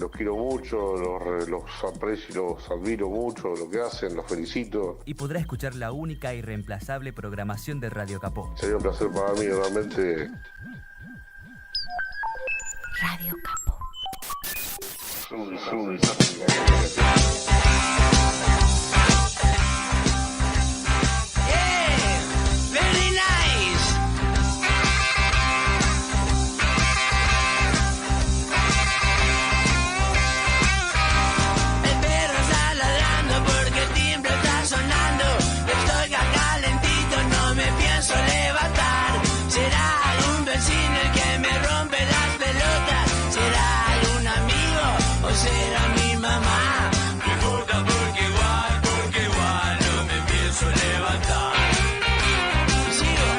Los quiero mucho, los aprecio y los admiro mucho, lo que hacen, los felicito. Y podrá escuchar la única e irreemplazable programación de Radio Capó. Sería un placer para mí, realmente. Radio Capó. Very nice. El perro está ladrando porque el timbre está sonando. Estoy acá calentito, no me pienso levantar. ¿Será algún vecino el que me rompe las pelotas? ¿Será algún amigo o será mi mamá? No importa porque igual no me pienso levantar. Sigo.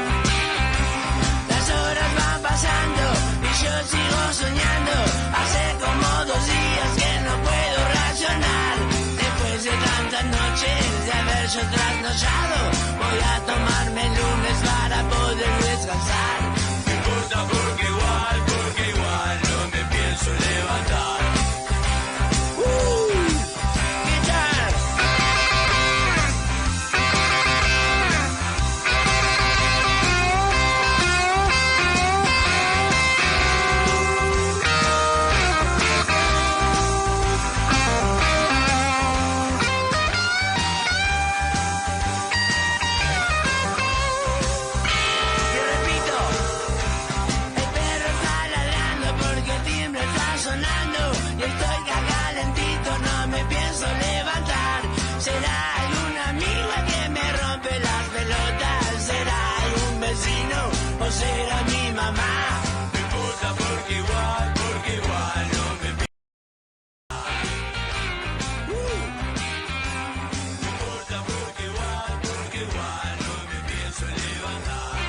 Las horas van pasando y yo sigo soñando. Hace como 2 días que no puedo racionar. Después de tantas noches de haber yo trasnochado, voy a tomarme el lunes para poder descansar. No importa porque igual no me pienso levantar. Guitar. Y repito, el perro está ladrando porque el timbre está sonando. Y estoy acá calentito, no me pienso levantar. ¿Será algún amigo el que me rompe las pelotas? ¿Será algún vecino o será mi mamá? No importa porque igual no me pienso. No importa porque igual no me pienso levantar.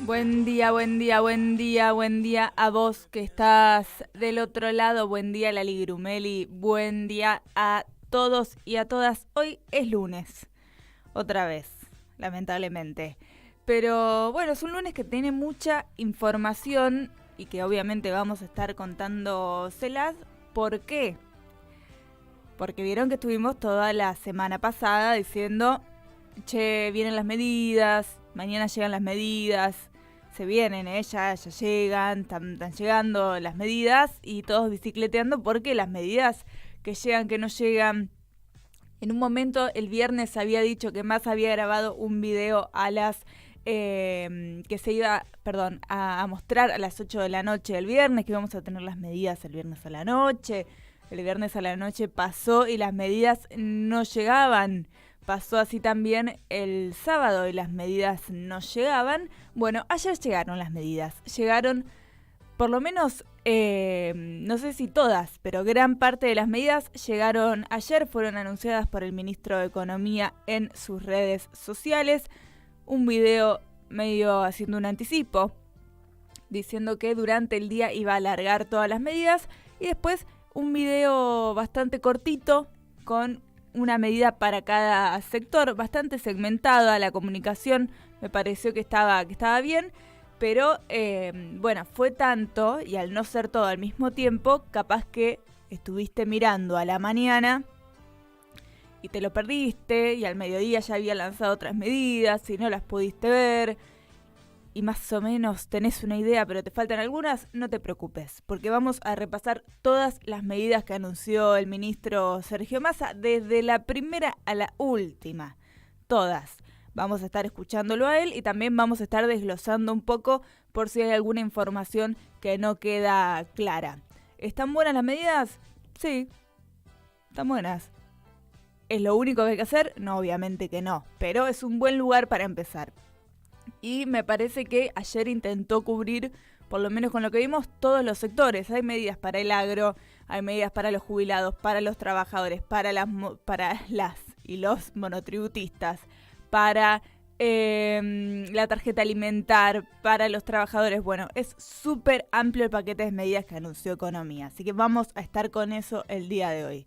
Buen día, buen día, buen día, buen día a vos que estás del otro lado. Buen día, Lali Grumeli. Buen día a todos y a todas. Hoy es lunes, otra vez, lamentablemente. Pero bueno, es un lunes que tiene mucha información y que obviamente vamos a estar contándoselas. ¿Por qué? Porque vieron que estuvimos toda la semana pasada diciendo, che, vienen las medidas, mañana llegan las medidas, se vienen, ya llegan, están llegando las medidas y todos bicicleteando porque las medidas que llegan, que no llegan. En un momento el viernes había dicho que más había grabado un video a las que se iba, a mostrar a las 8 de la noche del viernes, que íbamos a tener las medidas el viernes a la noche. El viernes a la noche pasó y las medidas no llegaban. Pasó así también el sábado y las medidas no llegaban. Bueno, ayer llegaron las medidas. Llegaron por lo menos, no sé si todas, pero gran parte de las medidas llegaron ayer. Fueron anunciadas por el ministro de Economía en sus redes sociales. Un video medio haciendo un anticipo, diciendo que durante el día iba a alargar todas las medidas. Y después un video bastante cortito con una medida para cada sector, bastante segmentada. La comunicación me pareció que estaba bien, pero bueno, fue tanto, y al no ser todo al mismo tiempo, capaz que estuviste mirando a la mañana y te lo perdiste, y al mediodía ya había lanzado otras medidas y no las pudiste ver, y más o menos tenés una idea, pero te faltan algunas. No te preocupes, porque vamos a repasar todas las medidas que anunció el ministro Sergio Massa, desde la primera a la última. Todas. Vamos a estar escuchándolo a él y también vamos a estar desglosando un poco por si hay alguna información que no queda clara. ¿Están buenas las medidas? Sí, están buenas. ¿Es lo único que hay que hacer? No, obviamente que no, pero es un buen lugar para empezar. Y me parece que ayer intentó cubrir, por lo menos con lo que vimos, todos los sectores. Hay medidas para el agro, hay medidas para los jubilados, para los trabajadores, para las y los monotributistas, para la tarjeta alimentar, para los trabajadores. Bueno, es súper amplio el paquete de medidas que anunció Economía, así que vamos a estar con eso el día de hoy.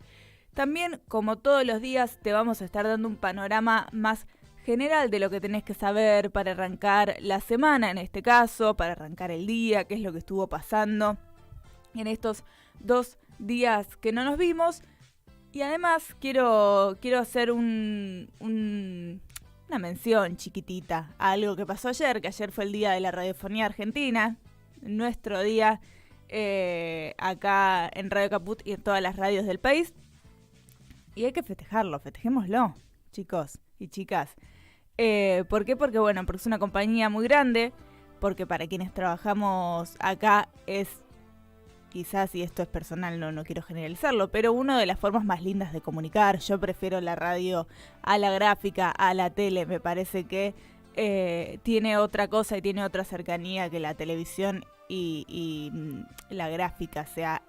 También, como todos los días, te vamos a estar dando un panorama más general de lo que tenés que saber para arrancar la semana, en este caso, para arrancar el día, qué es lo que estuvo pasando en estos 2 días que no nos vimos. Y además quiero hacer una mención chiquitita a algo que pasó ayer, que ayer fue el Día de la Radiofonía Argentina, nuestro día acá en Radio Caput y en todas las radios del país. Y hay que festejarlo, festejémoslo, chicos y chicas. ¿Por qué? Porque es una compañía muy grande, porque para quienes trabajamos acá es, quizás, y esto es personal, no quiero generalizarlo, pero una de las formas más lindas de comunicar. Yo prefiero la radio a la gráfica, a la tele. Me parece que tiene otra cosa y tiene otra cercanía que la televisión y la gráfica, sea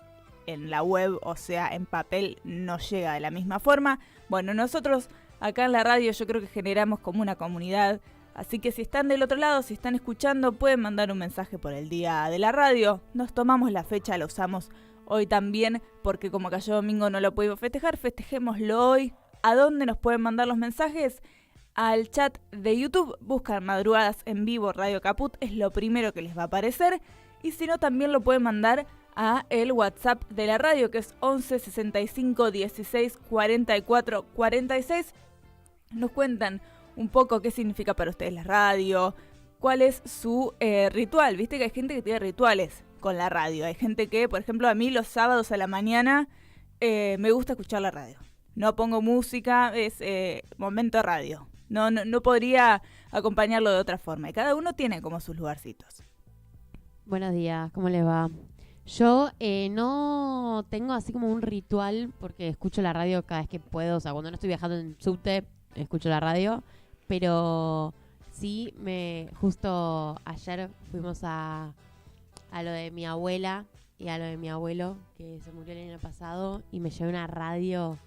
en la web o sea en papel, no llega de la misma forma. Bueno, nosotros acá en la radio yo creo que generamos como una comunidad. Así que si están del otro lado, si están escuchando, pueden mandar un mensaje por el Día de la Radio. Nos tomamos la fecha, la usamos hoy también, porque como cayó domingo no lo pudimos festejar, festejémoslo hoy. ¿A dónde nos pueden mandar los mensajes? Al chat de YouTube, buscan Madrugadas en Vivo Radio Caput, es lo primero que les va a aparecer. Y si no, también lo pueden mandar a el WhatsApp de la radio, que es 11 65 16 44 46. Nos cuentan un poco qué significa para ustedes la radio, cuál es su ritual. Viste que hay gente que tiene rituales con la radio. Hay gente que, por ejemplo, a mí los sábados a la mañana me gusta escuchar la radio. No pongo música, es momento radio. No podría acompañarlo de otra forma. Y cada uno tiene como sus lugarcitos. Buenos días, ¿cómo les va? Yo no tengo así como un ritual, porque escucho la radio cada vez que puedo. O sea, cuando no estoy viajando en subte, escucho la radio. Pero sí, justo ayer fuimos a lo de mi abuela y a lo de mi abuelo, que se murió el año pasado, y me llevé una radio,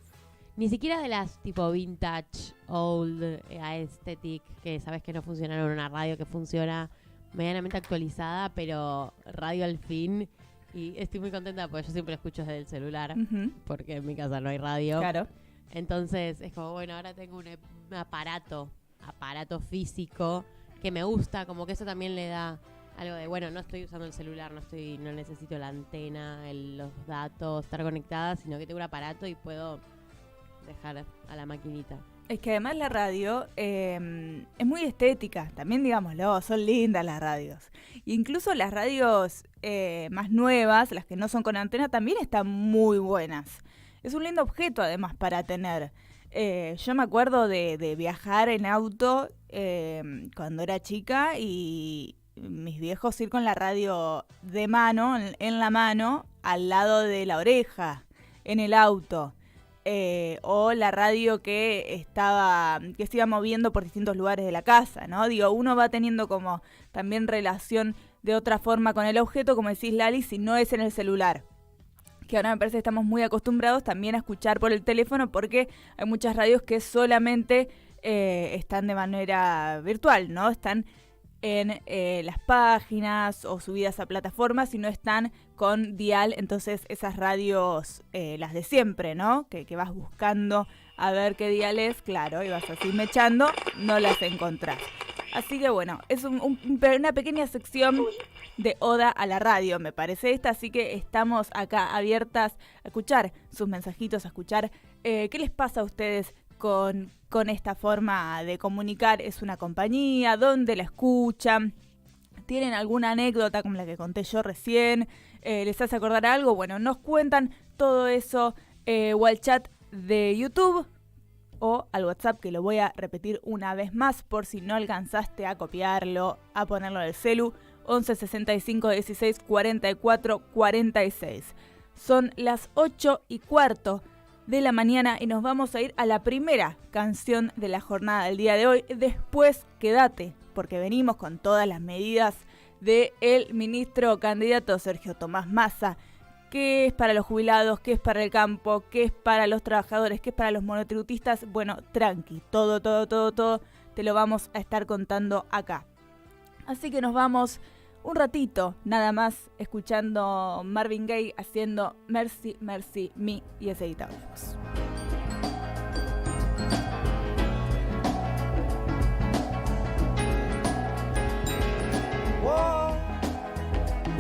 ni siquiera de las tipo vintage, old, aesthetic, que sabes que no funcionaron, una radio que funciona medianamente actualizada, pero radio al fin. Y estoy muy contenta porque yo siempre escucho desde el celular, porque en mi casa no hay radio. Claro. Entonces es como, bueno, ahora tengo un aparato físico que me gusta, como que eso también le da algo de, bueno, no estoy usando el celular, no necesito la antena, los datos, estar conectada, sino que tengo un aparato y puedo dejar a la maquinita. Es que además la radio es muy estética, también digámoslo, son lindas las radios. Incluso las radios más nuevas, las que no son con antena, también están muy buenas. Es un lindo objeto además para tener. Yo me acuerdo de viajar en auto cuando era chica y mis viejos ir con la radio de mano, en la mano, al lado de la oreja, en el auto. O la radio que se iba moviendo por distintos lugares de la casa, ¿no? Digo, uno va teniendo como también relación de otra forma con el objeto, como decís, Lali, si no es en el celular. Que ahora me parece que estamos muy acostumbrados también a escuchar por el teléfono, porque hay muchas radios que solamente están de manera virtual, ¿no? Están en las páginas o subidas a plataformas y no están con dial. Entonces esas radios, las de siempre, ¿no? Que vas buscando a ver qué dial es, claro, y vas así mechando, no las encontrás. Así que bueno, es una pequeña sección de oda a la radio, me parece esta, así que estamos acá abiertas a escuchar sus mensajitos, a escuchar qué les pasa a ustedes con esta forma de comunicar. ¿Es una compañía? ¿Dónde la escuchan? ¿Tienen alguna anécdota como la que conté yo recién? ¿Les hace acordar algo? Bueno, nos cuentan todo eso o al chat de YouTube o al WhatsApp, que lo voy a repetir una vez más por si no alcanzaste a copiarlo, a ponerlo en el celu, 11 65 16 44 46. Son las 8:15 de la mañana y nos vamos a ir a la primera canción de la jornada del día de hoy. Después quédate, porque venimos con todas las medidas del ministro candidato Sergio Tomás Massa. ¿Qué es para los jubilados? ¿Qué es para el campo? ¿Qué es para los trabajadores? ¿Qué es para los monotributistas? Bueno, tranqui, todo te lo vamos a estar contando acá. Así que nos vamos un ratito, nada más, escuchando Marvin Gaye haciendo Mercy, Mercy Me, y enseguida volvemos.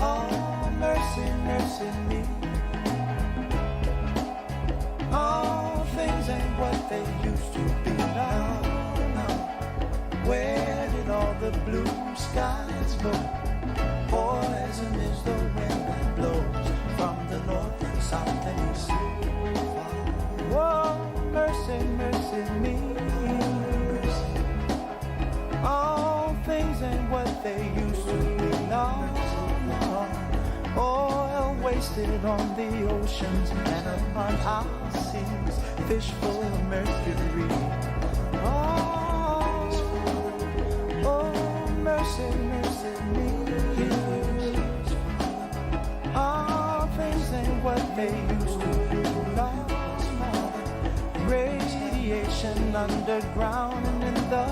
Oh, mercy, mercy me. skies low. Poison is the wind that blows from the north and south and east. Oh, mercy, mercy me. All things ain't what they used to be. No, no. Oil wasted on the oceans and upon our seas, fish full of mercury. Oh, mercy, mercy me. All things ain't what they used to be. No, no. Radiation underground and in the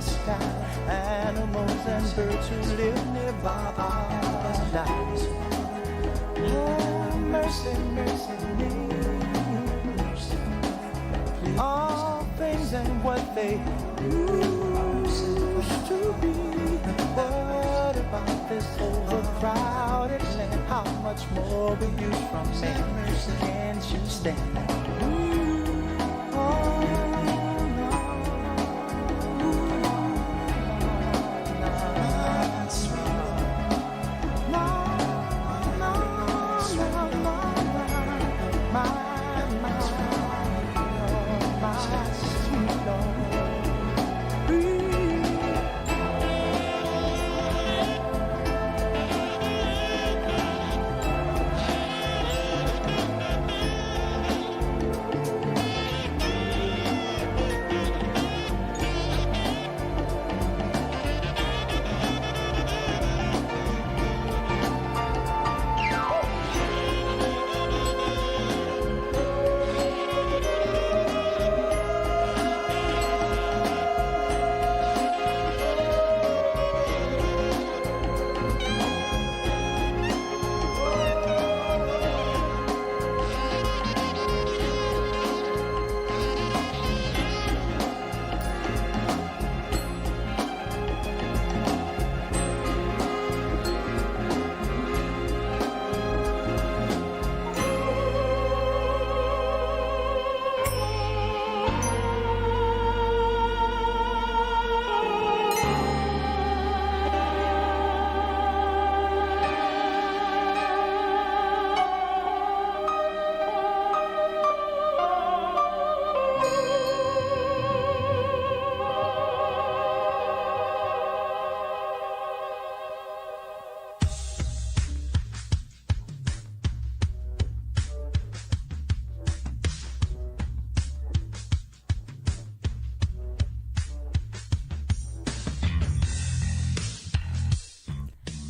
sky. Animals and birds who live nearby our lives. Oh, mercy, mercy me. All things ain't what they used to be. What about this overcrowded land? How much more we use from man? Can't you stand that?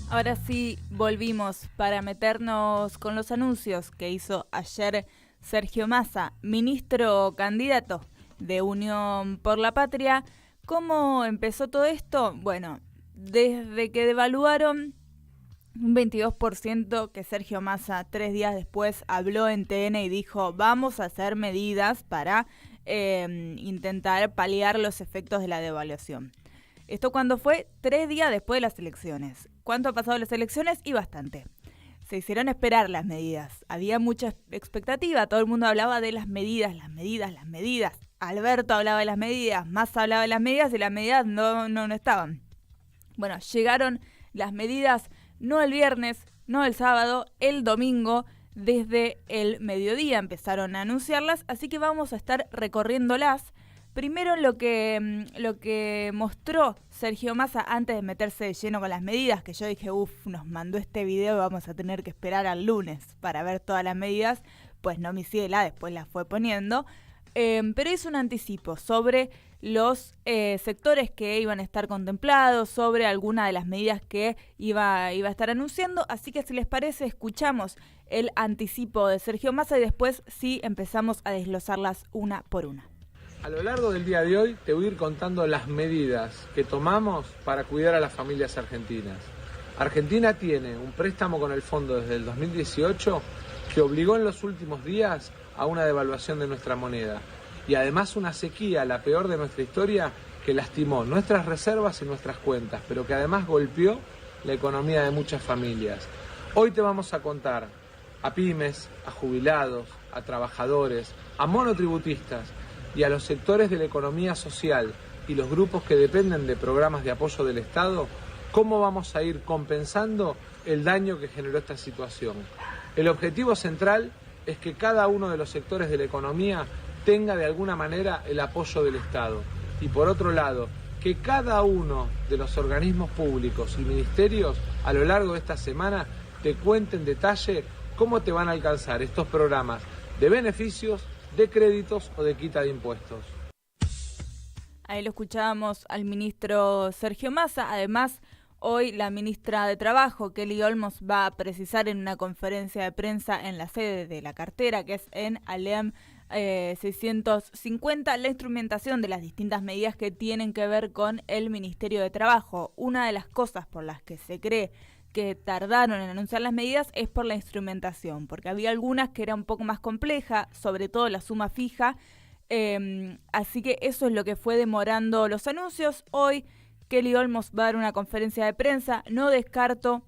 Ahora sí, volvimos para meternos con los anuncios que hizo ayer Sergio Massa, ministro candidato de Unión por la Patria. ¿Cómo empezó todo esto? Bueno, desde que devaluaron un 22%, que Sergio Massa 3 días después habló en TN y dijo vamos a hacer medidas para intentar paliar los efectos de la devaluación. Esto cuando fue 3 días después de las elecciones. ¿Cuánto ha pasado de las elecciones? Y bastante. Se hicieron esperar las medidas. Había mucha expectativa, todo el mundo hablaba de las medidas. Alberto hablaba de las medidas, Massa hablaba de las medidas y las medidas no estaban. Bueno, llegaron las medidas no el viernes, no el sábado, el domingo, desde el mediodía empezaron a anunciarlas, así que vamos a estar recorriéndolas. Primero lo que mostró Sergio Massa antes de meterse de lleno con las medidas, que yo dije, nos mandó este video y vamos a tener que esperar al lunes para ver todas las medidas, pues no, mi ciela, después las fue poniendo, pero es un anticipo sobre los sectores que iban a estar contemplados, sobre alguna de las medidas que iba a estar anunciando, así que si les parece escuchamos el anticipo de Sergio Massa y después sí empezamos a desglosarlas una por una. A lo largo del día de hoy te voy a ir contando las medidas que tomamos para cuidar a las familias argentinas. Argentina tiene un préstamo con el fondo desde el 2018 que obligó en los últimos días a una devaluación de nuestra moneda y además una sequía, la peor de nuestra historia, que lastimó nuestras reservas y nuestras cuentas, pero que además golpeó la economía de muchas familias. Hoy te vamos a contar a pymes, a jubilados, a trabajadores, a monotributistas y a los sectores de la economía social y los grupos que dependen de programas de apoyo del Estado, ¿Cómo vamos a ir compensando el daño que generó esta situación? El objetivo central es que cada uno de los sectores de la economía tenga de alguna manera el apoyo del Estado. Y por otro lado, que cada uno de los organismos públicos y ministerios a lo largo de esta semana te cuente en detalle cómo te van a alcanzar estos programas de beneficios, de créditos o de quita de impuestos. Ahí lo escuchábamos al ministro Sergio Massa. Además, hoy la ministra de Trabajo, Kelly Olmos, va a precisar en una conferencia de prensa en la sede de la cartera, que es en Alem 650, la instrumentación de las distintas medidas que tienen que ver con el Ministerio de Trabajo. Una de las cosas por las que se cree que tardaron en anunciar las medidas es por la instrumentación, porque había algunas que era un poco más compleja, sobre todo la suma fija, así que eso es lo que fue demorando los anuncios. Hoy Kelly Olmos va a dar una conferencia de prensa. No descarto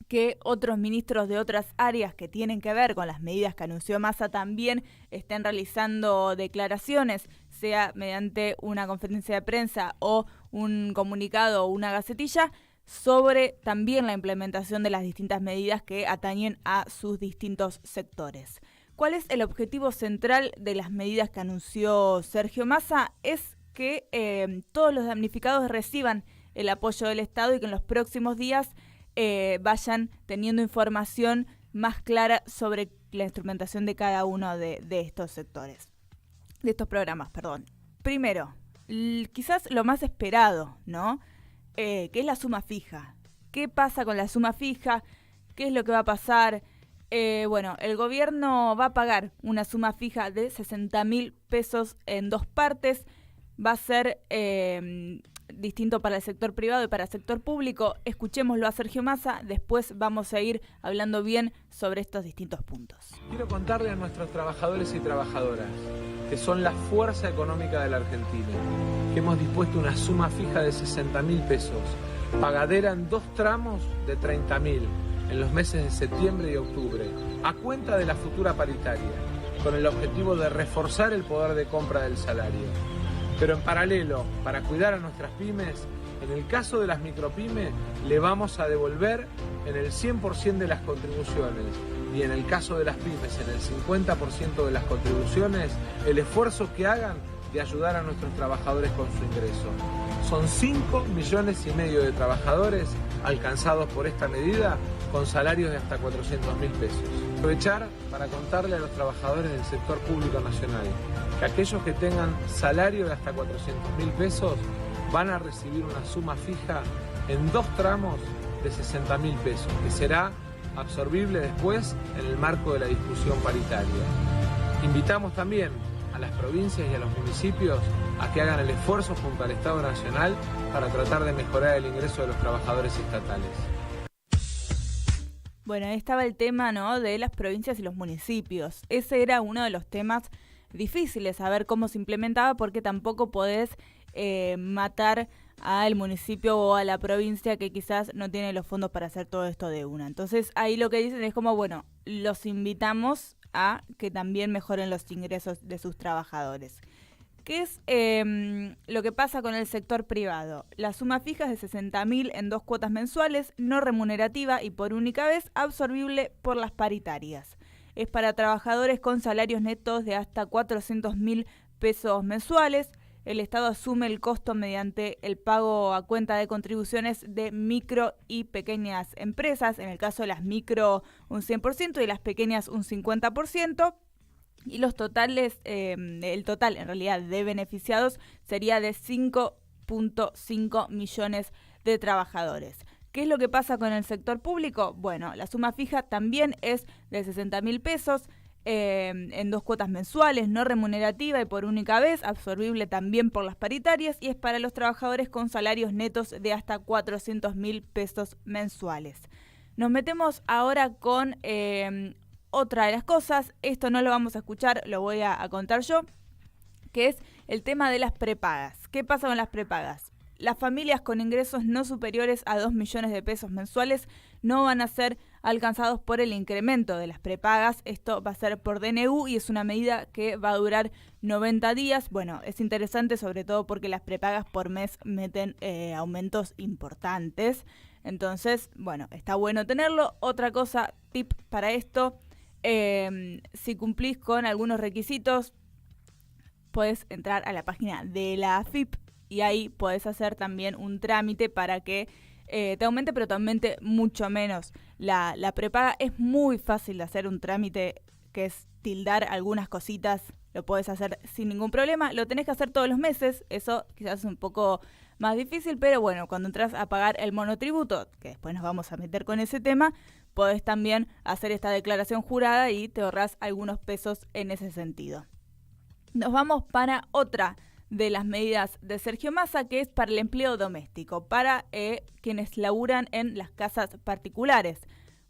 que otros ministros de otras áreas que tienen que ver con las medidas que anunció Massa también estén realizando declaraciones, sea mediante una conferencia de prensa o un comunicado o una gacetilla, sobre también la implementación de las distintas medidas que atañen a sus distintos sectores. ¿Cuál es el objetivo central de las medidas que anunció Sergio Massa? Es que todos los damnificados reciban el apoyo del Estado y que en los próximos días vayan teniendo información más clara sobre la instrumentación de cada uno de estos sectores, de estos programas, perdón. Primero, quizás lo más esperado, ¿no? Que es la suma fija. ¿Qué pasa con la suma fija? ¿Qué es lo que va a pasar? Bueno, el gobierno va a pagar una suma fija de 60.000 pesos en dos partes. Va a ser distinto para el sector privado y para el sector público. Escuchémoslo a Sergio Massa, después vamos a ir hablando bien sobre estos distintos puntos. Quiero contarle a nuestros trabajadores y trabajadoras, que son la fuerza económica de la Argentina, que hemos dispuesto una suma fija de 60.000 pesos, pagadera en dos tramos de 30.000 en los meses de septiembre y octubre, a cuenta de la futura paritaria, con el objetivo de reforzar el poder de compra del salario. Pero en paralelo, para cuidar a nuestras pymes, en el caso de las micropymes, le vamos a devolver en el 100% de las contribuciones y en el caso de las pymes, en el 50% de las contribuciones, el esfuerzo que hagan de ayudar a nuestros trabajadores con su ingreso. Son 5,5 millones de trabajadores alcanzados por esta medida con salarios de hasta 400.000 pesos. Aprovechar para contarle a los trabajadores del sector público nacional que aquellos que tengan salario de hasta 400.000 pesos van a recibir una suma fija en dos tramos de 60.000 pesos, que será absorbible después en el marco de la discusión paritaria. Invitamos también a las provincias y a los municipios a que hagan el esfuerzo junto al Estado Nacional para tratar de mejorar el ingreso de los trabajadores estatales. Bueno, ahí estaba el tema, ¿no?, de las provincias y los municipios. Ese era uno de los temas difíciles, a ver cómo se implementaba, porque tampoco podés matar al municipio o a la provincia que quizás no tiene los fondos para hacer todo esto de una. Entonces ahí lo que dicen es como, bueno, los invitamos a que también mejoren los ingresos de sus trabajadores. ¿Qué es lo que pasa con el sector privado? La suma fija es de 60.000 en dos cuotas mensuales, no remunerativa y por única vez absorbible por las paritarias. Es para trabajadores con salarios netos de hasta 400.000 pesos mensuales. El Estado asume el costo mediante el pago a cuenta de contribuciones de micro y pequeñas empresas. En el caso de las micro un 100% y las pequeñas un 50%. Y los totales, el total en realidad de beneficiados sería de 5.5 millones de trabajadores. ¿Qué es lo que pasa con el sector público? Bueno, la suma fija también es de 60.000 pesos en dos cuotas mensuales, no remunerativa y por única vez, absorbible también por las paritarias, y es para los trabajadores con salarios netos de hasta 400.000 pesos mensuales. Nos metemos ahora con otra de las cosas. Esto no lo vamos a escuchar, lo voy a contar yo, que es el tema de las prepagas. ¿Qué pasa con las prepagas? Las familias con ingresos no superiores a 2 millones de pesos mensuales no van a ser alcanzados por el incremento de las prepagas. Esto va a ser por DNU y es una medida que va a durar 90 días. Bueno, es interesante sobre todo porque las prepagas por mes meten aumentos importantes. Entonces, bueno, está bueno tenerlo. Otra cosa, tip para esto, si cumplís con algunos requisitos, podés entrar a la página de la AFIP y ahí podés hacer también un trámite para que te aumente, pero te aumente mucho menos la prepaga. Es muy fácil de hacer un trámite que es tildar algunas cositas, lo podés hacer sin ningún problema. Lo tenés que hacer todos los meses, eso quizás es un poco más difícil, pero bueno, cuando entras a pagar el monotributo, que después nos vamos a meter con ese tema, podés también hacer esta declaración jurada y te ahorrás algunos pesos en ese sentido. Nos vamos para otra de las medidas de Sergio Massa, que es para el empleo doméstico, para quienes laburan en las casas particulares.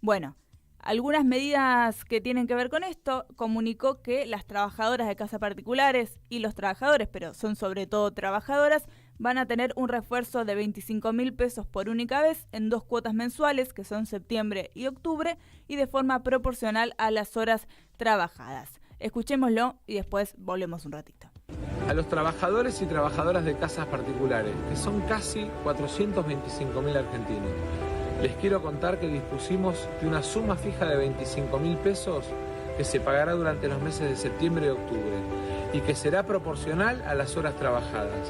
Bueno, algunas medidas que tienen que ver con esto, comunicó que las trabajadoras de casas particulares y los trabajadores, pero son sobre todo trabajadoras, van a tener un refuerzo de 25.000 pesos por única vez en 2 cuotas mensuales, que son septiembre y octubre, y de forma proporcional a las horas trabajadas. Escuchémoslo y después volvemos un ratito. A los trabajadores y trabajadoras de casas particulares, que son casi 425.000 argentinos, les quiero contar que dispusimos de una suma fija de 25.000 pesos que se pagará durante los meses de septiembre y octubre y que será proporcional a las horas trabajadas.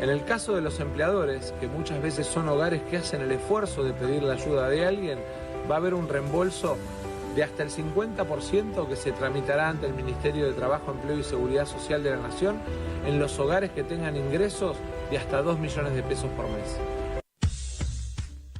En el caso de los empleadores, que muchas veces son hogares que hacen el esfuerzo de pedir la ayuda de alguien, va a haber un reembolso de hasta el 50% que se tramitará ante el Ministerio de Trabajo, Empleo y Seguridad Social de la Nación en los hogares que tengan ingresos de hasta 2 millones de pesos por mes.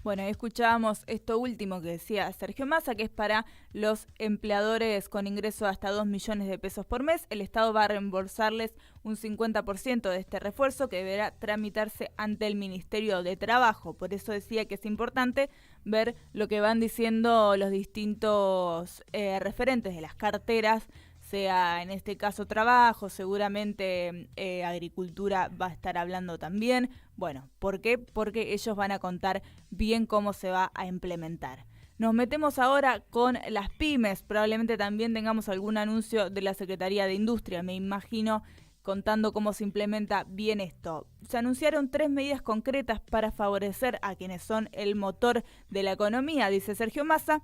Bueno, escuchábamos esto último que decía Sergio Massa, que es para los empleadores con ingreso hasta 2 millones de pesos por mes. El Estado va a reembolsarles un 50% de este refuerzo que deberá tramitarse ante el Ministerio de Trabajo. Por eso decía que es importante ver lo que van diciendo los distintos referentes de las carteras, sea en este caso trabajo, seguramente agricultura va a estar hablando también. Bueno, ¿por qué? Porque ellos van a contar bien cómo se va a implementar. Nos metemos ahora con las pymes. Probablemente también tengamos algún anuncio de la Secretaría de Industria, me imagino, contando cómo se implementa bien esto. Se anunciaron 3 medidas concretas para favorecer a quienes son el motor de la economía, dice Sergio Massa.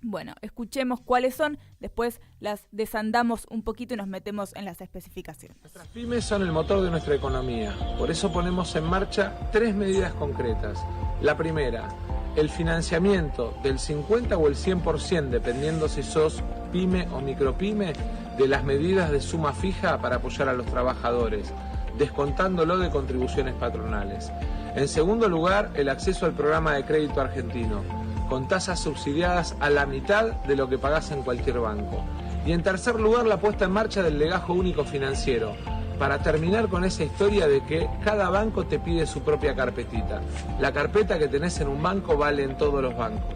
Bueno, escuchemos cuáles son, después las desandamos un poquito y nos metemos en las especificaciones. Nuestras pymes son el motor de nuestra economía, por eso ponemos en marcha 3 medidas concretas. La primera, el financiamiento del 50 o el 100%, dependiendo si sos pyme o micropyme, de las medidas de suma fija para apoyar a los trabajadores, descontándolo de contribuciones patronales. En segundo lugar, el acceso al programa de crédito argentino, con tasas subsidiadas a la mitad de lo que pagás en cualquier banco. Y en tercer lugar, la puesta en marcha del legajo único financiero, para terminar con esa historia de que cada banco te pide su propia carpetita. La carpeta que tenés en un banco vale en todos los bancos.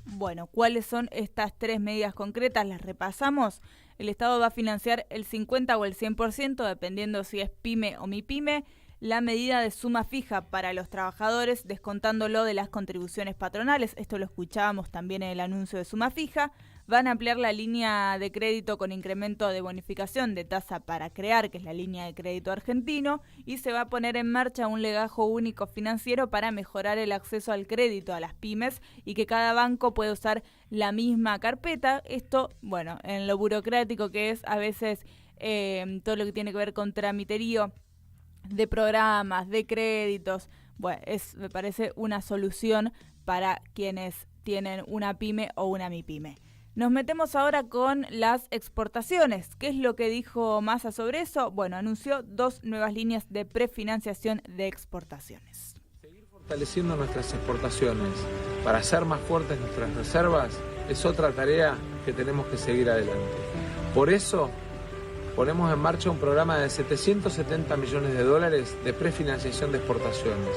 Bueno, ¿cuáles son estas 3 medidas concretas? Las repasamos. El Estado va a financiar el 50 o el 100%, dependiendo si es pyme o mipyme, la medida de suma fija para los trabajadores, descontándolo de las contribuciones patronales. Esto lo escuchábamos también en el anuncio de suma fija. Van a ampliar la línea de crédito con incremento de bonificación de tasa para crear, que es la línea de crédito argentino, y se va a poner en marcha un legajo único financiero para mejorar el acceso al crédito a las pymes y que cada banco pueda usar la misma carpeta. Esto, bueno, en lo burocrático que es a veces todo lo que tiene que ver con tramiterío de programas, de créditos, bueno, me parece una solución para quienes tienen una pyme o una mipyme. Nos metemos ahora con las exportaciones. ¿Qué es lo que dijo Massa sobre eso? Bueno, anunció 2 nuevas líneas de prefinanciación de exportaciones. Seguir fortaleciendo nuestras exportaciones para hacer más fuertes nuestras reservas es otra tarea que tenemos que seguir adelante. Por eso ponemos en marcha un programa de 770 millones de dólares de prefinanciación de exportaciones,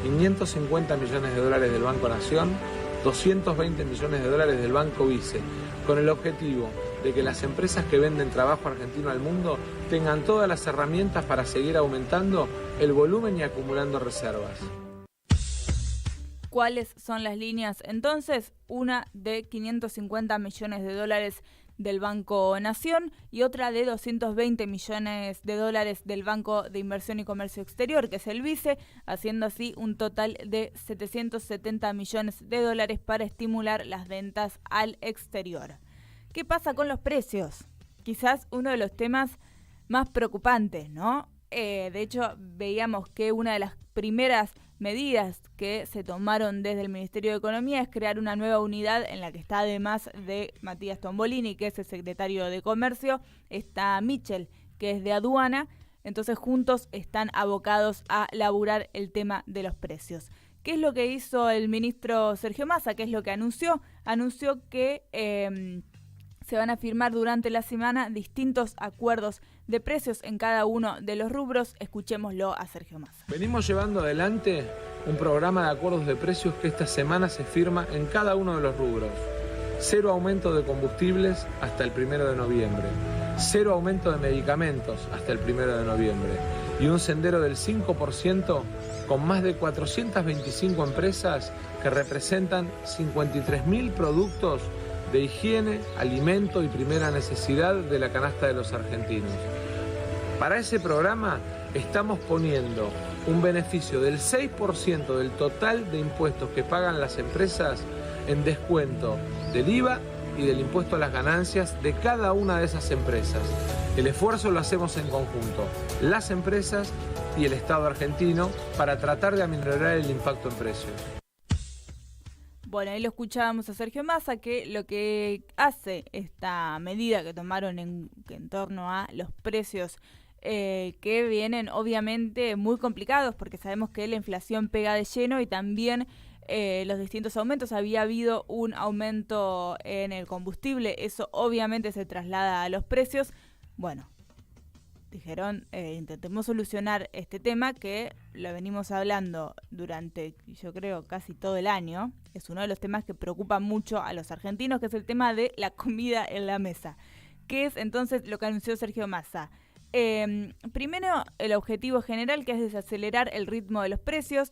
550 millones de dólares del Banco Nación, 220 millones de dólares del Banco Vice, con el objetivo de que las empresas que venden trabajo argentino al mundo tengan todas las herramientas para seguir aumentando el volumen y acumulando reservas. ¿Cuáles son las líneas? Entonces, una de 550 millones de dólares del Banco Nación y otra de 220 millones de dólares del Banco de Inversión y Comercio Exterior, que es el BICE, haciendo así un total de 770 millones de dólares para estimular las ventas al exterior. ¿Qué pasa con los precios? Quizás uno de los temas más preocupantes, ¿no? De hecho, veíamos que una de las primeras medidas que se tomaron desde el Ministerio de Economía es crear una nueva unidad en la que está, además de Matías Tombolini, que es el secretario de Comercio, está Michel, que es de Aduana. Entonces juntos están abocados a laburar el tema de los precios. ¿Qué es lo que hizo el ministro Sergio Massa? ¿Qué es lo que anunció? Anunció que se van a firmar durante la semana distintos acuerdos de precios en cada uno de los rubros. Escuchémoslo a Sergio Massa. Venimos llevando adelante un programa de acuerdos de precios que esta semana se firma en cada uno de los rubros. 0 aumento de combustibles hasta el 1 de noviembre. 0 aumento de medicamentos hasta el 1 de noviembre. Y un sendero del 5% con más de 425 empresas que representan 53.000 productos de higiene, alimento y primera necesidad de la canasta de los argentinos. Para ese programa estamos poniendo un beneficio del 6% del total de impuestos que pagan las empresas en descuento del IVA y del impuesto a las ganancias de cada una de esas empresas. El esfuerzo lo hacemos en conjunto, las empresas y el Estado argentino, para tratar de aminorar el impacto en precios. Bueno, ahí lo escuchábamos a Sergio Massa, que lo que hace esta medida que tomaron en torno a los precios que vienen obviamente muy complicados, porque sabemos que la inflación pega de lleno y también los distintos aumentos. Había habido un aumento en el combustible, eso obviamente se traslada a los precios. Bueno, dijeron, intentemos solucionar este tema que lo venimos hablando durante, yo creo, casi todo el año. Es uno de los temas que preocupa mucho a los argentinos, que es el tema de la comida en la mesa. ¿Qué es entonces lo que anunció Sergio Massa? Primero, el objetivo general, que es desacelerar el ritmo de los precios.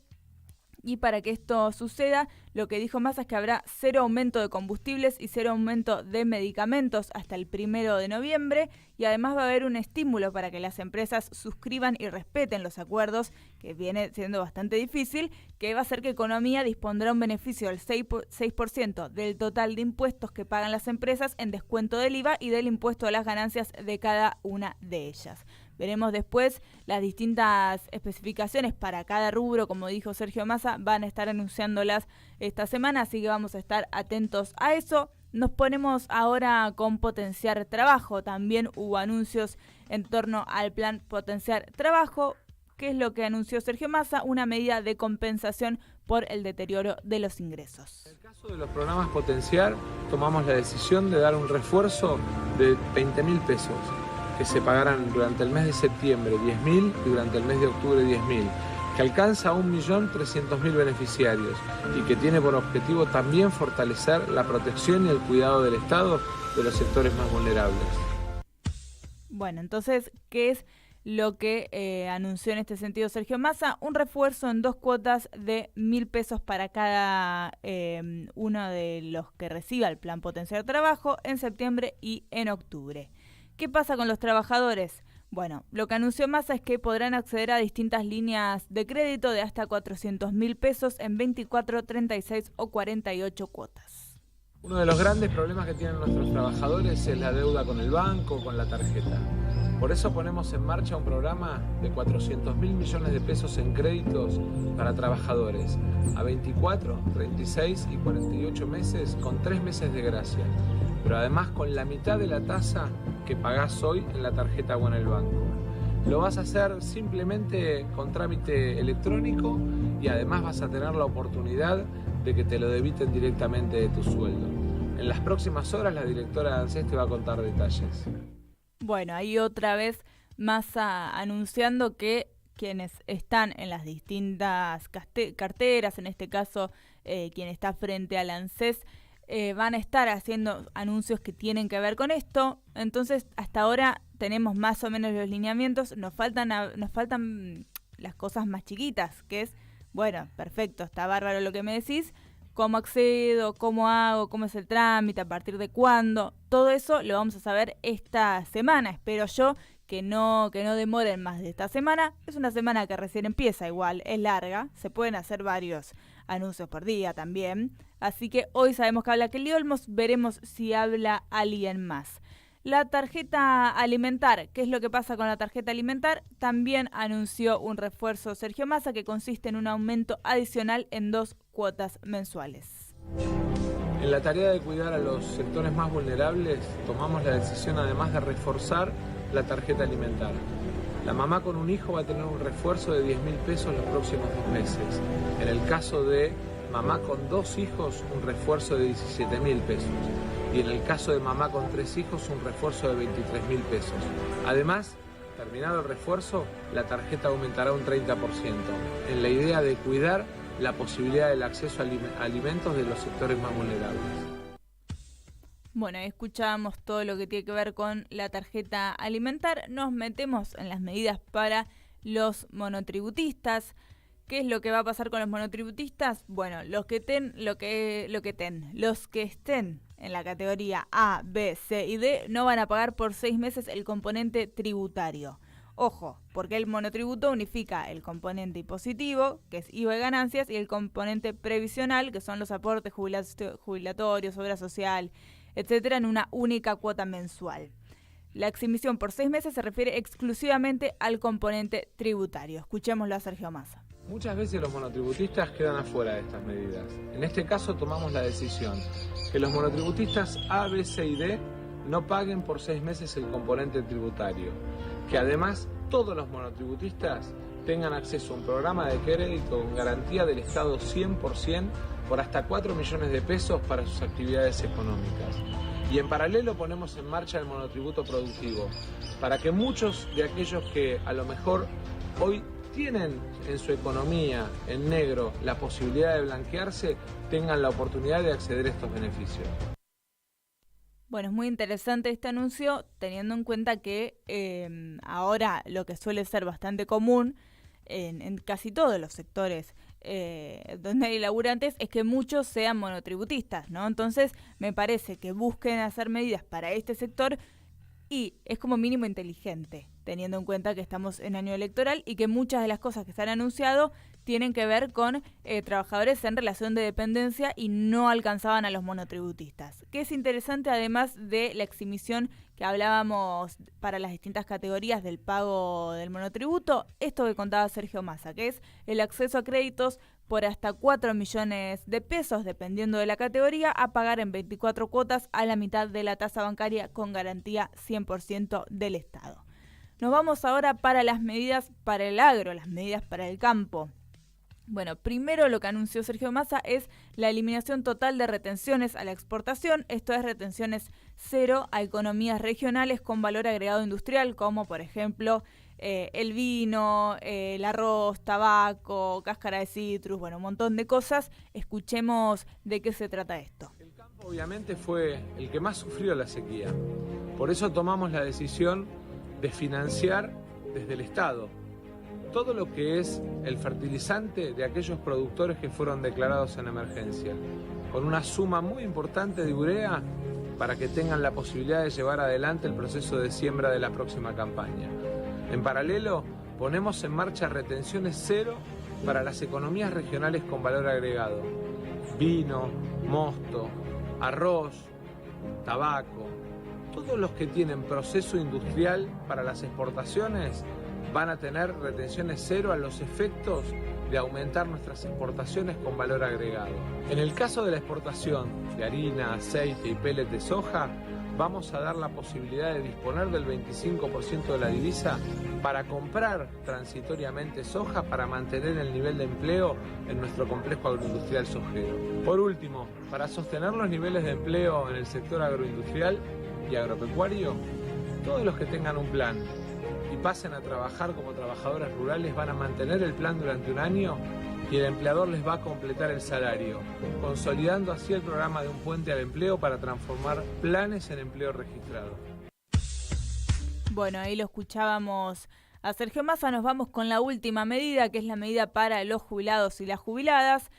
Y para que esto suceda, lo que dijo Massa es que habrá 0 aumento de combustibles y 0 aumento de medicamentos hasta el 1 de noviembre. Y además va a haber un estímulo para que las empresas suscriban y respeten los acuerdos, que viene siendo bastante difícil, que va a hacer que Economía dispondrá un beneficio del 6% del total de impuestos que pagan las empresas en descuento del IVA y del impuesto a las ganancias de cada una de ellas. Veremos después las distintas especificaciones para cada rubro, como dijo Sergio Massa, van a estar anunciándolas esta semana, así que vamos a estar atentos a eso. Nos ponemos ahora con Potenciar Trabajo. También hubo anuncios en torno al plan Potenciar Trabajo. ¿Qué es lo que anunció Sergio Massa? Una medida de compensación por el deterioro de los ingresos. En el caso de los programas Potenciar, tomamos la decisión de dar un refuerzo de 20.000 pesos, que se pagarán durante el mes de septiembre 10.000 y durante el mes de octubre 10.000, que alcanza a 1.300.000 beneficiarios y que tiene por objetivo también fortalecer la protección y el cuidado del Estado de los sectores más vulnerables. Bueno, entonces, ¿qué es lo que anunció en este sentido Sergio Massa? Un refuerzo en 2 cuotas de 1.000 pesos para cada uno de los que reciba el plan Potenciar Trabajo en septiembre y en octubre. ¿Qué pasa con los trabajadores? Bueno, lo que anunció Massa es que podrán acceder a distintas líneas de crédito de hasta 400.000 pesos en 24, 36 o 48 cuotas. Uno de los grandes problemas que tienen nuestros trabajadores es la deuda con el banco, con la tarjeta. Por eso ponemos en marcha un programa de 400.000 millones de pesos en créditos para trabajadores a 24, 36 y 48 meses con 3 meses de gracia, pero además con la mitad de la tasa que pagás hoy en la tarjeta o en el banco. Lo vas a hacer simplemente con trámite electrónico y además vas a tener la oportunidad de que te lo debiten directamente de tu sueldo. En las próximas horas la directora de ANSES te va a contar detalles. Bueno, ahí otra vez Massa anunciando que quienes están en las distintas carteras, en este caso quien está frente al ANSES, van a estar haciendo anuncios que tienen que ver con esto. Entonces, hasta ahora tenemos más o menos los lineamientos. Nos faltan las cosas más chiquitas, que es, Bueno, perfecto, está bárbaro lo que me decís. ¿Cómo accedo? ¿Cómo hago? ¿Cómo es el trámite? ¿A partir de cuándo? Todo eso lo vamos a saber esta semana. Espero yo que no demoren más de esta semana. Es una semana que recién empieza igual, es larga. Se pueden hacer varios anuncios por día también. Así que hoy sabemos que habla Kelly Olmos, veremos si habla alguien más. La tarjeta alimentar, ¿qué es lo que pasa con la tarjeta alimentar? También anunció un refuerzo Sergio Massa que consiste en un aumento adicional en 2 cuotas mensuales. En la tarea de cuidar a los sectores más vulnerables, tomamos la decisión además de reforzar la tarjeta alimentar. La mamá con un hijo va a tener un refuerzo de 10.000 pesos los próximos 2 meses. En el caso de mamá con 2 hijos, un refuerzo de 17.000 pesos. Y en el caso de mamá con 3 hijos, un refuerzo de 23.000 pesos. Además, terminado el refuerzo, la tarjeta aumentará un 30%, en la idea de cuidar la posibilidad del acceso a alimentos de los sectores más vulnerables. Bueno, escuchamos todo lo que tiene que ver con la tarjeta alimentar. Nos metemos en las medidas para los monotributistas. ¿Qué es lo que va a pasar con los monotributistas? Bueno, los que estén en la categoría A, B, C y D no van a pagar por 6 meses el componente tributario. Ojo, porque el monotributo unifica el componente impositivo, que es IVA y ganancias, y el componente previsional, que son los aportes jubilatorios, obra social, etcétera, en una única cuota mensual. La exhibición por 6 meses se refiere exclusivamente al componente tributario. Escuchémoslo a Sergio Massa. Muchas veces los monotributistas quedan afuera de estas medidas. En este caso tomamos la decisión que los monotributistas A, B, C y D no paguen por 6 meses el componente tributario. Que además todos los monotributistas tengan acceso a un programa de crédito con garantía del Estado 100% por hasta 4 millones de pesos para sus actividades económicas. Y en paralelo ponemos en marcha el monotributo productivo, para que muchos de aquellos que a lo mejor hoy tienen en su economía en negro la posibilidad de blanquearse, tengan la oportunidad de acceder a estos beneficios. Bueno, es muy interesante este anuncio, teniendo en cuenta que ahora lo que suele ser bastante común en casi todos los sectores donde hay laburantes es que muchos sean monotributistas, ¿no? Entonces me parece que busquen hacer medidas para este sector y es como mínimo inteligente, teniendo en cuenta que estamos en año electoral y que muchas de las cosas que se han anunciado tienen que ver con trabajadores en relación de dependencia y no alcanzaban a los monotributistas. Que es interesante además de la exhibición que hablábamos para las distintas categorías del pago del monotributo, esto que contaba Sergio Massa, que es el acceso a créditos por hasta 4 millones de pesos, dependiendo de la categoría, a pagar en 24 cuotas a la mitad de la tasa bancaria con garantía 100% del Estado. Nos vamos ahora para las medidas para el agro, las medidas para el campo. Bueno, primero lo que anunció Sergio Massa es la eliminación total de retenciones a la exportación, esto es retenciones cero a economías regionales con valor agregado industrial, como por ejemplo el vino, el arroz, tabaco, cáscara de citrus, bueno, un montón de cosas. Escuchemos de qué se trata esto. El campo obviamente fue el que más sufrió la sequía, por eso tomamos la decisión de financiar desde el Estado todo lo que es el fertilizante de aquellos productores que fueron declarados en emergencia, con una suma muy importante de urea para que tengan la posibilidad de llevar adelante el proceso de siembra de la próxima campaña. En paralelo, ponemos en marcha retenciones cero para las economías regionales con valor agregado: vino, mosto, arroz, tabaco. Todos los que tienen proceso industrial para las exportaciones van a tener retenciones cero a los efectos de aumentar nuestras exportaciones con valor agregado. En el caso de la exportación de harina, aceite y pellet de soja, vamos a dar la posibilidad de disponer del 25% de la divisa para comprar transitoriamente soja para mantener el nivel de empleo en nuestro complejo agroindustrial sojero. Por último, para sostener los niveles de empleo en el sector agroindustrial y agropecuario, todos los que tengan un plan y pasen a trabajar como trabajadores rurales van a mantener el plan durante un año y el empleador les va a completar el salario, consolidando así el programa de un puente al empleo para transformar planes en empleo registrado. Bueno, ahí lo escuchábamos a Sergio Massa, nos vamos con la última medida, que es la medida para los jubilados y las jubiladas.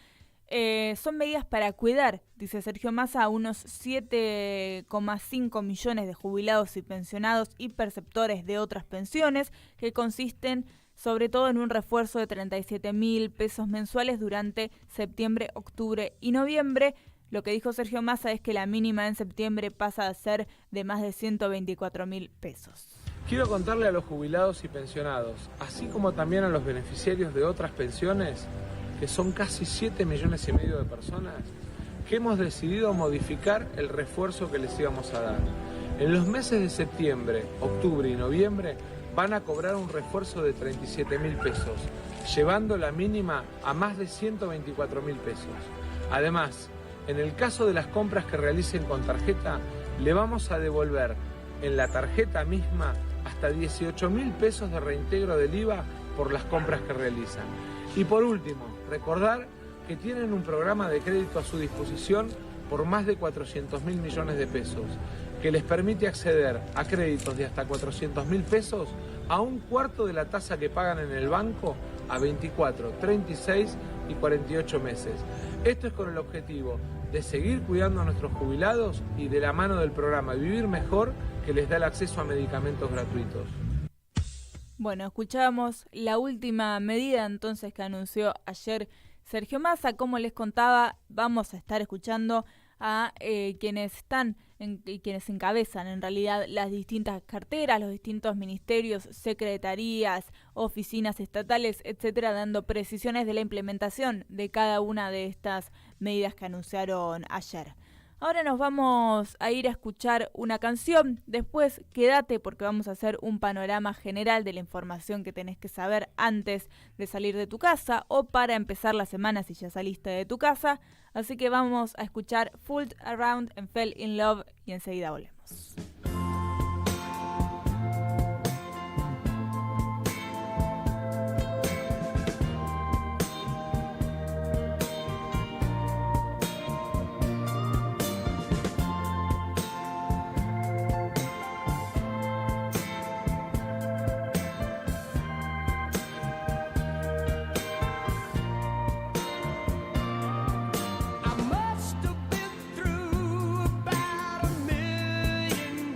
Son medidas para cuidar, dice Sergio Massa, a unos 7,5 millones de jubilados y pensionados y perceptores de otras pensiones, que consisten sobre todo en un refuerzo de 37.000 pesos mensuales durante septiembre, octubre y noviembre. Lo que dijo Sergio Massa es que la mínima en septiembre pasa a ser de más de 124.000 pesos. Quiero contarle a los jubilados y pensionados, así como también a los beneficiarios de otras pensiones, que son casi 7,5 millones de personas, que hemos decidido modificar el refuerzo que les íbamos a dar. En los meses de septiembre, octubre y noviembre van a cobrar un refuerzo de 37.000 pesos, llevando la mínima a más de 124.000 pesos. Además, en el caso de las compras que realicen con tarjeta, le vamos a devolver en la tarjeta misma hasta 18.000 pesos de reintegro del IVA por las compras que realizan. Y por último, recordar que tienen un programa de crédito a su disposición por más de 400.000 millones de pesos, que les permite acceder a créditos de hasta 400.000 pesos a un cuarto de la tasa que pagan en el banco a 24, 36 y 48 meses. Esto es con el objetivo de seguir cuidando a nuestros jubilados y de la mano del programa Vivir Mejor, que les da el acceso a medicamentos gratuitos. Bueno, escuchamos la última medida entonces que anunció ayer Sergio Massa. Como les contaba, vamos a estar escuchando a quienes están y quienes encabezan en realidad las distintas carteras, los distintos ministerios, secretarías, oficinas estatales, etcétera, dando precisiones de la implementación de cada una de estas medidas que anunciaron ayer. Ahora nos vamos a ir a escuchar una canción, después quédate porque vamos a hacer un panorama general de la información que tenés que saber antes de salir de tu casa o para empezar la semana si ya saliste de tu casa. Así que vamos a escuchar Fooled Around and Fell in Love y enseguida volvemos. I must have been through about 1 million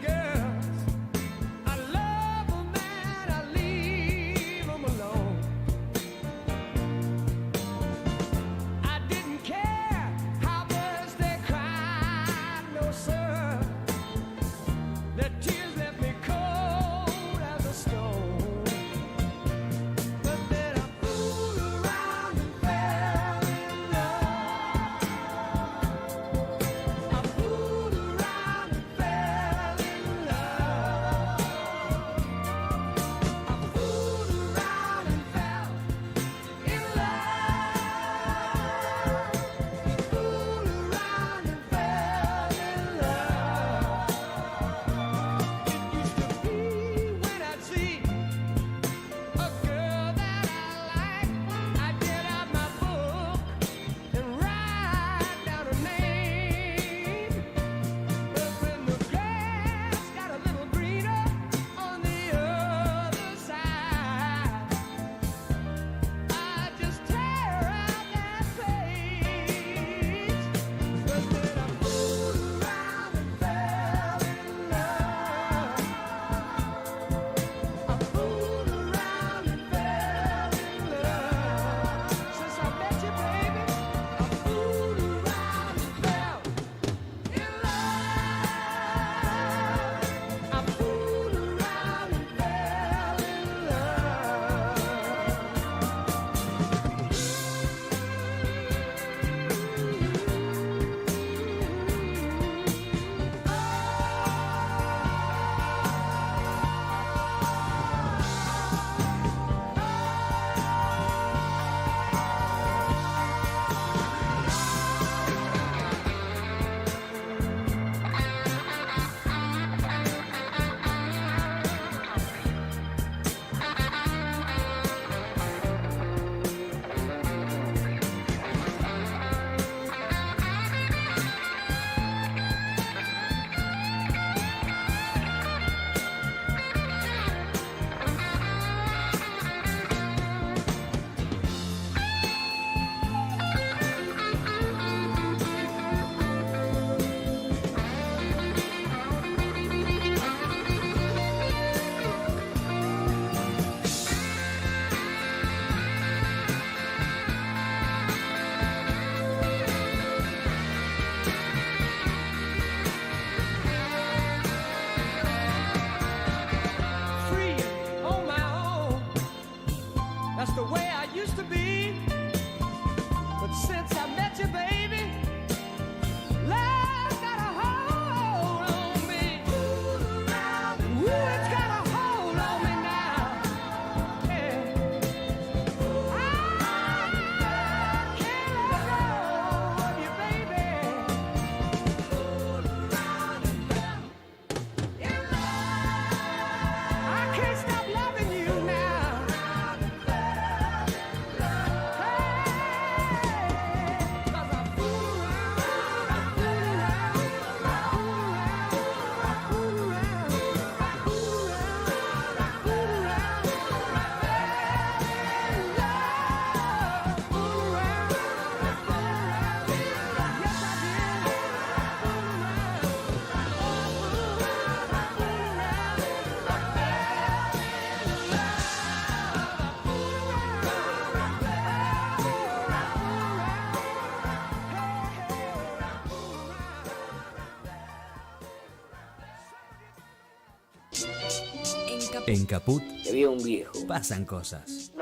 En Caput Había un viejo. pasan cosas.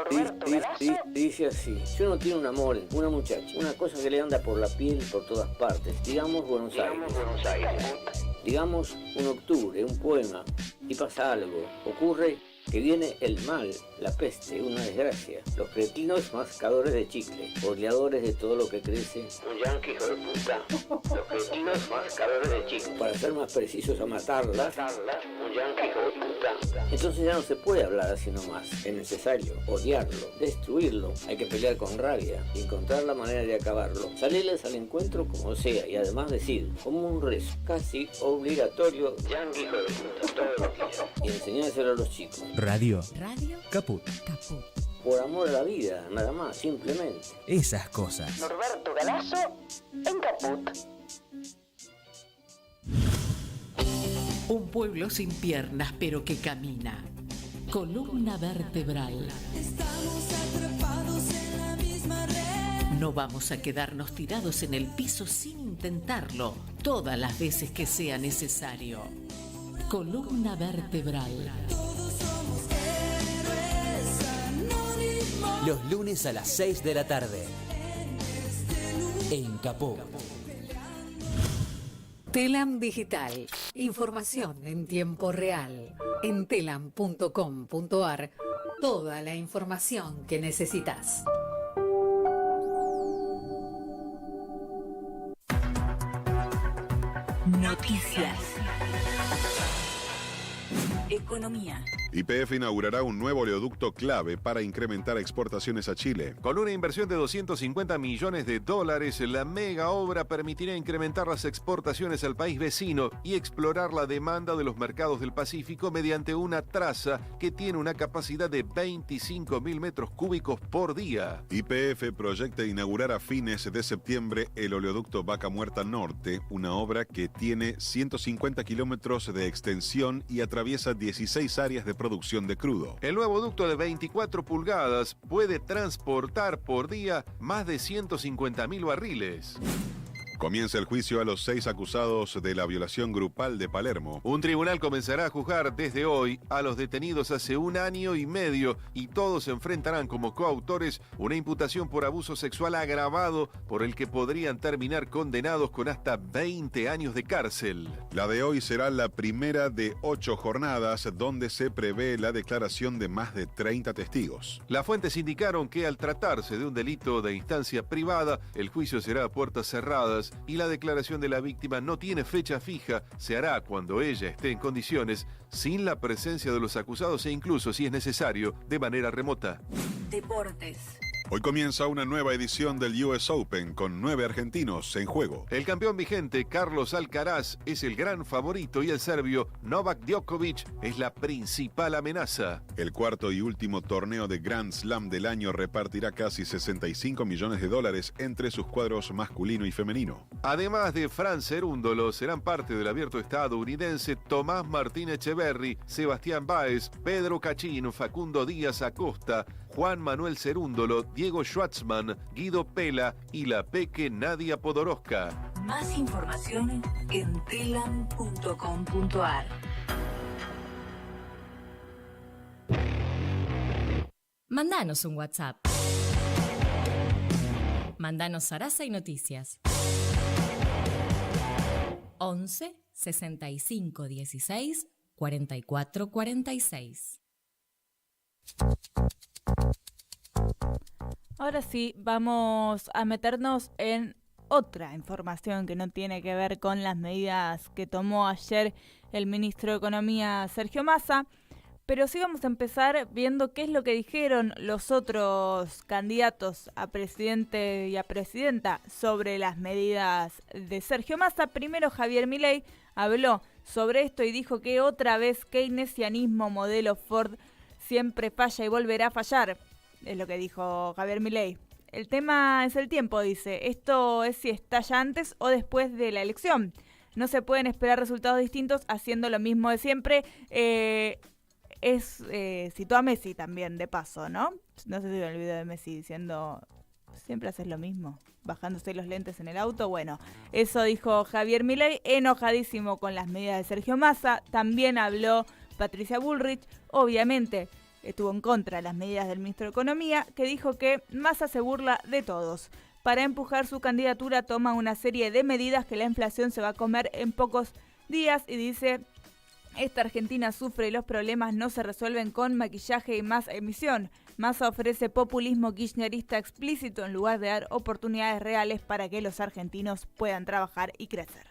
Dice así: yo no tengo un amor, una muchacha, una cosa que le anda por la piel por todas partes. Digamos Buenos Aires. Digamos un octubre, un poema, y pasa algo. Ocurre que viene el mal, la peste, una desgracia. Los cretinos mascadores de chicle, oleadores de todo lo que crece. Un yanqui hijo de puta. Los cretinos mascadores de chicle. Para ser más precisos, a matarlas. Un yanqui hijo de puta. Entonces ya no se puede hablar así nomás. Es necesario odiarlo, destruirlo. Hay que pelear con rabia y encontrar la manera de acabarlo. Salirles al encuentro como sea y además decir, como un rezo, casi obligatorio, yanqui hijo de puta, todos los días. Y enseñárselo a los chicos. Radio Radio Caput. Caput. Por amor a la vida, nada más, simplemente. Esas cosas. Norberto Galazo en Caput. Un pueblo sin piernas pero que camina. Columna vertebral. Estamos atrapados en la misma red. No vamos a quedarnos tirados en el piso sin intentarlo todas las veces que sea necesario. Columna vertebral. Los lunes a las 6 de la tarde. En Caput. Telam Digital. Información en tiempo real. En telam.com.ar. Toda la información que necesitas. Noticias. Economía. YPF inaugurará un nuevo oleoducto clave para incrementar exportaciones a Chile. Con una inversión de $250 millones, la mega obra permitirá incrementar las exportaciones al país vecino y explorar la demanda de los mercados del Pacífico mediante una traza que tiene una capacidad de 25.000 metros cúbicos por día. YPF proyecta inaugurar a fines de septiembre el oleoducto Vaca Muerta Norte, una obra que tiene 150 kilómetros de extensión y atraviesa 16 áreas de producción de crudo. El nuevo ducto de 24 pulgadas puede transportar por día más de 150.000 barriles. Comienza el juicio a los 6 acusados de la violación grupal de Palermo. Un tribunal comenzará a juzgar desde hoy a los detenidos hace 1 año y medio y todos enfrentarán como coautores una imputación por abuso sexual agravado por el que podrían terminar condenados con hasta 20 años de cárcel. La de hoy será la primera de 8 jornadas donde se prevé la declaración de más de 30 testigos. Las fuentes indicaron que al tratarse de un delito de instancia privada, el juicio será a puertas cerradas y la declaración de la víctima no tiene fecha fija, se hará cuando ella esté en condiciones, sin la presencia de los acusados e incluso, si es necesario, de manera remota. Deportes. Hoy comienza una nueva edición del US Open con 9 argentinos en juego. El campeón vigente Carlos Alcaraz es el gran favorito y el serbio Novak Djokovic es la principal amenaza. El cuarto y último torneo de Grand Slam del año repartirá casi $65 millones entre sus cuadros masculino y femenino. Además de Fran Cerúndolo, serán parte del abierto estadounidense Tomás Martín Echeverry, Sebastián Báez, Pedro Cachín, Facundo Díaz Acosta, Juan Manuel Cerúndolo, Diego Schwartzman, Guido Pela y la peque Nadia Podoroska. Más información en telam.com.ar. Mandanos un WhatsApp. Mandanos Sarasa y Noticias. 11 65 16 44 46. Ahora sí, vamos a meternos en otra información que no tiene que ver con las medidas que tomó ayer el ministro de Economía, Sergio Massa, pero sí vamos a empezar viendo qué es lo que dijeron los otros candidatos a presidente y a presidenta sobre las medidas de Sergio Massa. Primero, Javier Milei habló sobre esto y dijo que otra vez keynesianismo modelo Ford siempre falla y volverá a fallar. Es lo que dijo Javier Milei. El tema es el tiempo, dice. Esto es si estalla antes o después de la elección. No se pueden esperar resultados distintos haciendo lo mismo de siempre. Citó a Messi también, de paso, ¿no? No sé si vieron el video de Messi diciendo, siempre haces lo mismo, bajándose los lentes en el auto. Bueno, eso dijo Javier Milei, enojadísimo con las medidas de Sergio Massa. También habló Patricia Bullrich, obviamente estuvo en contra de las medidas del ministro de Economía, que dijo que Massa se burla de todos. Para empujar su candidatura toma una serie de medidas que la inflación se va a comer en pocos días y dice: esta Argentina sufre y los problemas no se resuelven con maquillaje y más emisión. Massa ofrece populismo kirchnerista explícito en lugar de dar oportunidades reales para que los argentinos puedan trabajar y crecer.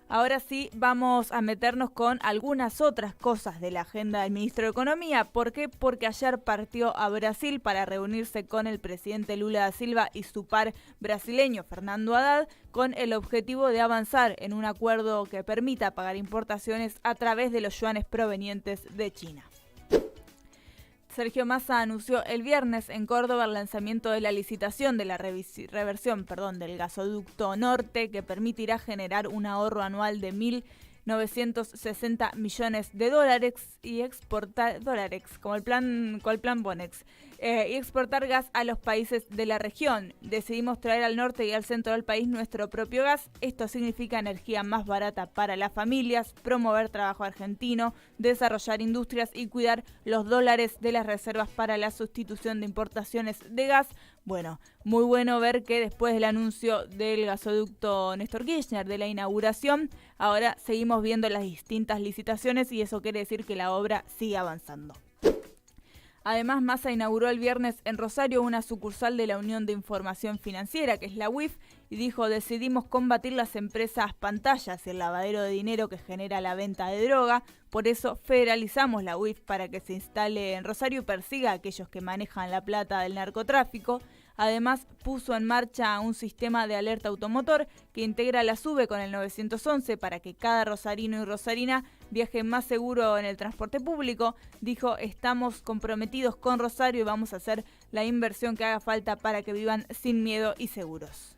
Ahora sí, vamos a meternos con algunas otras cosas de la agenda del ministro de Economía. ¿Por qué? Porque ayer partió a Brasil para reunirse con el presidente Lula da Silva y su par brasileño Fernando Haddad, con el objetivo de avanzar en un acuerdo que permita pagar importaciones a través de los yuanes provenientes de China. Sergio Massa anunció el viernes en Córdoba el lanzamiento de la licitación de la reversión del gasoducto norte, que permitirá generar un ahorro anual de 1.960 millones de dólares y exportar como el plan Bonex, y exportar gas a los países de la región. Decidimos traer al norte y al centro del país nuestro propio gas. Esto significa energía más barata para las familias, promover trabajo argentino, desarrollar industrias y cuidar los dólares de las reservas para la sustitución de importaciones de gas. Bueno, muy bueno ver que después del anuncio del gasoducto Néstor Kirchner, de la inauguración, ahora seguimos viendo las distintas licitaciones y eso quiere decir que la obra sigue avanzando. Además, Massa inauguró el viernes en Rosario una sucursal de la Unión de Información Financiera, que es la UIF, y dijo: decidimos combatir las empresas pantallas y el lavadero de dinero que genera la venta de droga. Por eso federalizamos la UIF para que se instale en Rosario y persiga a aquellos que manejan la plata del narcotráfico. Además, puso en marcha un sistema de alerta automotor que integra la SUBE con el 911 para que cada rosarino y rosarina viaje más seguro en el transporte público. Dijo: estamos comprometidos con Rosario y vamos a hacer la inversión que haga falta para que vivan sin miedo y seguros.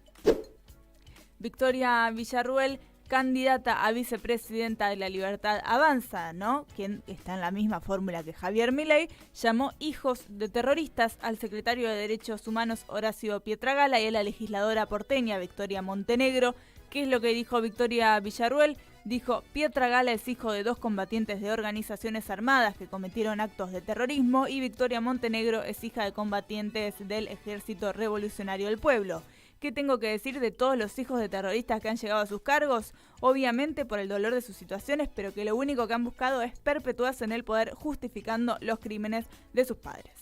Victoria Villarruel, candidata a vicepresidenta de La Libertad Avanza, ¿no? Quien está en la misma fórmula que Javier Milei, llamó hijos de terroristas al secretario de Derechos Humanos Horacio Pietragala y a la legisladora porteña Victoria Montenegro. ¿Qué es lo que dijo Victoria Villarruel? Dijo: Pietragala es hijo de 2 combatientes de organizaciones armadas que cometieron actos de terrorismo y Victoria Montenegro es hija de combatientes del Ejército Revolucionario del Pueblo. ¿Qué tengo que decir de todos los hijos de terroristas que han llegado a sus cargos? Obviamente por el dolor de sus situaciones, pero que lo único que han buscado es perpetuarse en el poder justificando los crímenes de sus padres.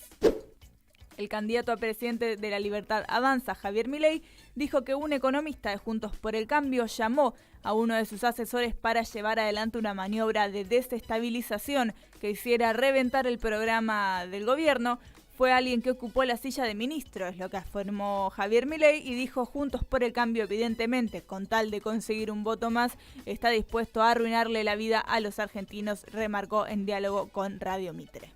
El candidato a presidente de La Libertad Avanza, Javier Milei, dijo que un economista de Juntos por el Cambio llamó a uno de sus asesores para llevar adelante una maniobra de desestabilización que hiciera reventar el programa del gobierno. Fue alguien que ocupó la silla de ministro, es lo que afirmó Javier Milei, y dijo: Juntos por el Cambio, evidentemente, con tal de conseguir un voto más, está dispuesto a arruinarle la vida a los argentinos, remarcó en diálogo con Radio Mitre.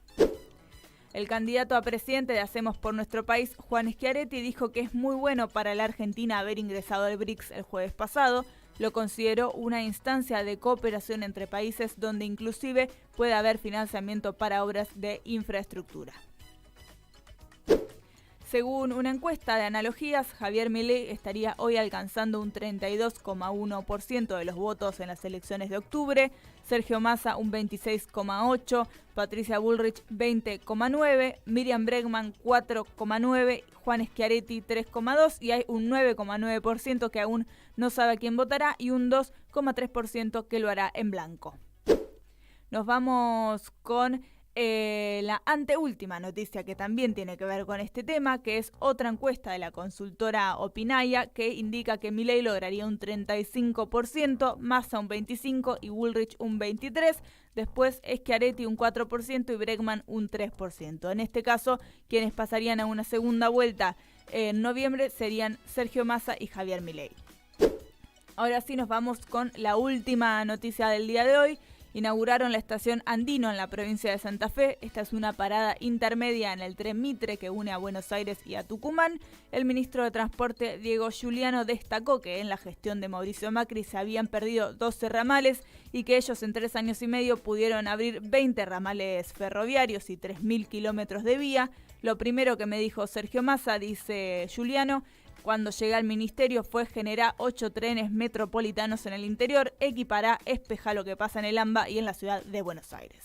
El candidato a presidente de Hacemos por Nuestro País, Juan Schiaretti, dijo que es muy bueno para la Argentina haber ingresado al BRICS el jueves pasado. Lo consideró una instancia de cooperación entre países donde inclusive puede haber financiamiento para obras de infraestructura. Según una encuesta de Analogías, Javier Milei estaría hoy alcanzando un 32,1% de los votos en las elecciones de octubre, Sergio Massa un 26,8%, Patricia Bullrich 20,9%, Miriam Bregman 4,9%, Juan Schiaretti 3,2% y hay un 9,9% que aún no sabe a quién votará y un 2,3% que lo hará en blanco. Nos vamos con la anteúltima noticia que también tiene que ver con este tema, que es otra encuesta de la consultora Opinaya que indica que Milei lograría un 35%, Massa un 25% y Bullrich un 23%. Después Schiaretti un 4% y Bregman un 3%. En este caso, quienes pasarían a una segunda vuelta en noviembre serían Sergio Massa y Javier Milei. Ahora sí nos vamos con la última noticia del día de hoy. Inauguraron la estación Andino en la provincia de Santa Fe. Esta es una parada intermedia en el tren Mitre que une a Buenos Aires y a Tucumán. El ministro de Transporte, Diego Giuliano, destacó que en la gestión de Mauricio Macri se habían perdido 12 ramales y que ellos en 3 años y medio pudieron abrir 20 ramales ferroviarios y 3.000 kilómetros de vía. Lo primero que me dijo Sergio Massa, dice Giuliano, cuando llegué al ministerio fue generar 8 trenes metropolitanos en el interior, equipará, espeja lo que pasa en el AMBA y en la ciudad de Buenos Aires.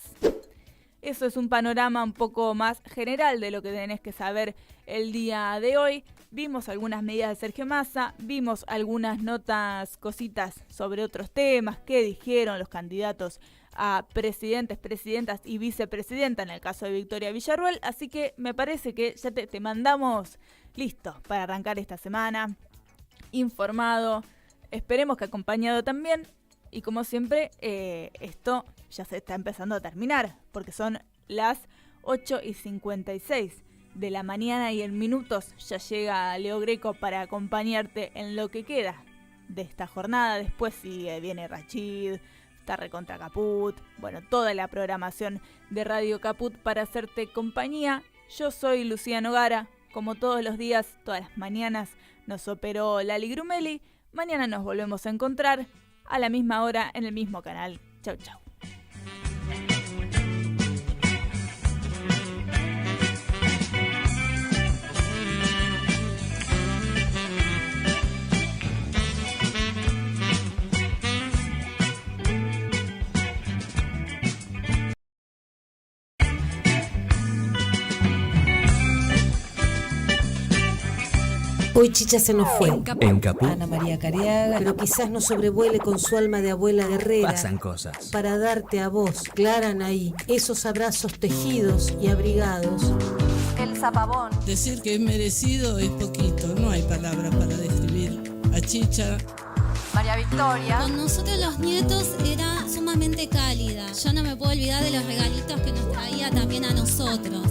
Eso es un panorama un poco más general de lo que tenés que saber el día de hoy. Vimos algunas medidas de Sergio Massa, vimos algunas notas, cositas sobre otros temas, qué dijeron los candidatos a presidentes, presidentas y vicepresidenta en el caso de Victoria Villarruel. Así que me parece que ya te mandamos listo para arrancar esta semana, informado, esperemos que acompañado también. Y como siempre, esto ya se está empezando a terminar, porque son las 8:56 de la mañana y en minutos ya llega Leo Greco para acompañarte en lo que queda de esta jornada. Después viene Rachid, está recontra Caput, bueno, toda la programación de Radio Caput para hacerte compañía. Yo soy Lucía Nogara, como todos los días, todas las mañanas nos operó Lali Grumeli. Mañana nos volvemos a encontrar a la misma hora en el mismo canal. Chau, chau. Hoy Chicha se nos fue. En Caput Ana María Cariaga, pero quizás nos sobrevuele con su alma de abuela guerrera. pasan cosas. Para darte a vos, Clara Anaí, esos abrazos tejidos y abrigados. El zapabón. Decir que es merecido es poquito, no hay palabras para describir a Chicha. María Victoria. Con nosotros los nietos era sumamente cálida. Yo no me puedo olvidar de los regalitos que nos traía también a nosotros.